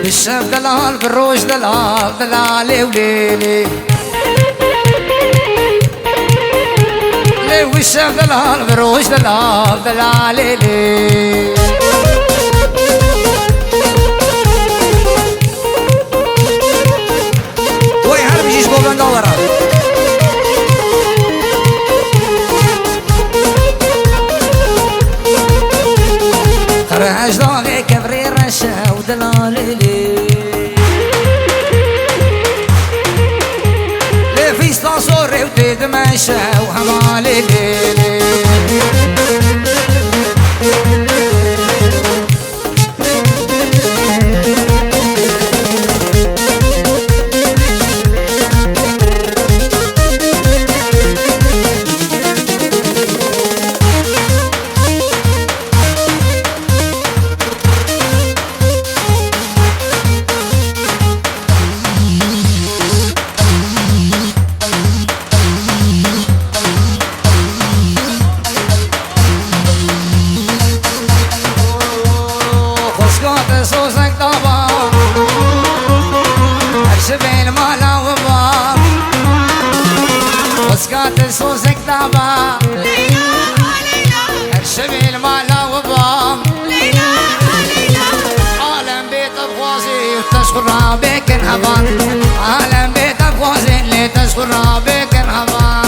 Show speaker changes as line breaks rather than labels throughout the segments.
بالشام دلال بالروج دلال دلالي وليلي لي والشام دلال بالروج دلال دلالي لي وي عرب يجيش بوبان دورة خرج ضاغي كبري رشا ودلالي لي لي في سطاسوري وتدمشى وهمالي لي وسكات صوصك دابا الشبيل مالا وبام عالم بيت ابغازي وتشكر رابك انهبان عالم بيت ابغازي اللي تشكر رابك انهبان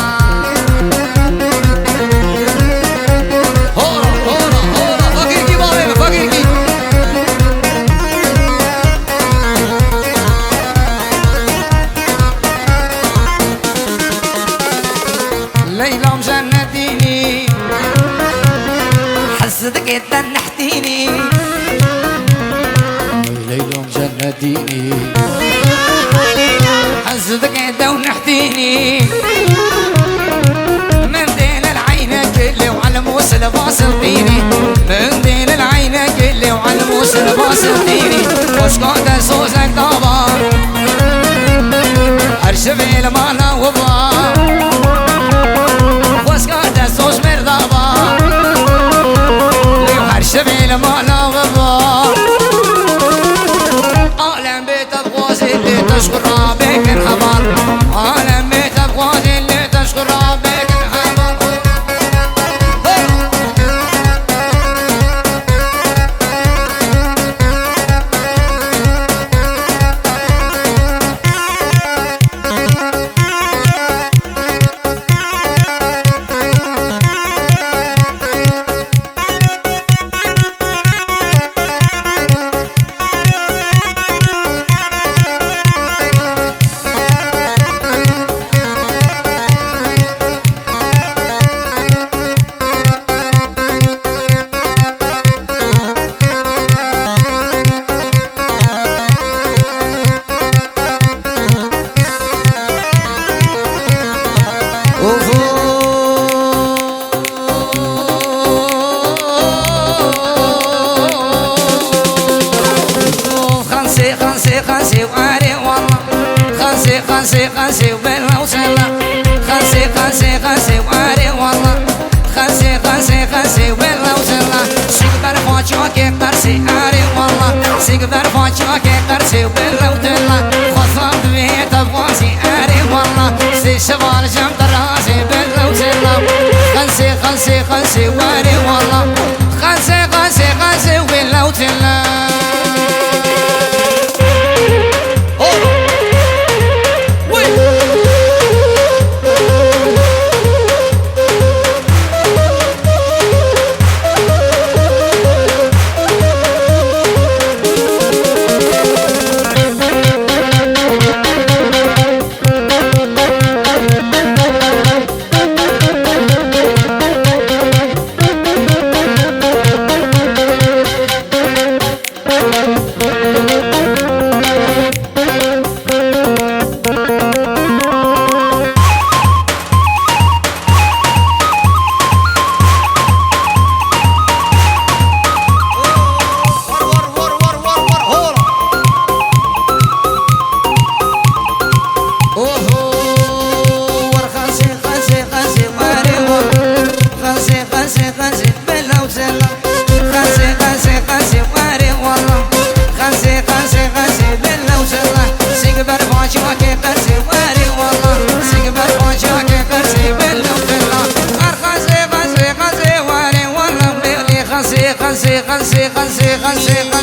هورا هورا هورا فقيركي بابا فقيركي ليلى مجنديني حسدك تنحتيني ليلى مجنديني حسدك تنحتيني من دين العينك اللي وعلى موسى باصلتيني من دين العينك اللي وعلى موسى باصلتيني وشكوت صوصك طابا ارشفي المانا وبا وسكات الصوص مرضابا لي وحرشبي المالا وبا عالم بيت ابغازي اللي تشكر رابك انحبار عالم بيت ابغازي اللي تشكر رابك انحبار خنسي وبلا وسلا خنسي واري والله خنسي وبلا وسلا سيقدر فاجوك قرسي اري والله سيقدر فاجوك قرسي وبلا وتلا خصام بيت ابواسي اري والله سي شبال جم دراسي بلا وسلا خنسي واري والله خنسي وبلا وتلا غنسي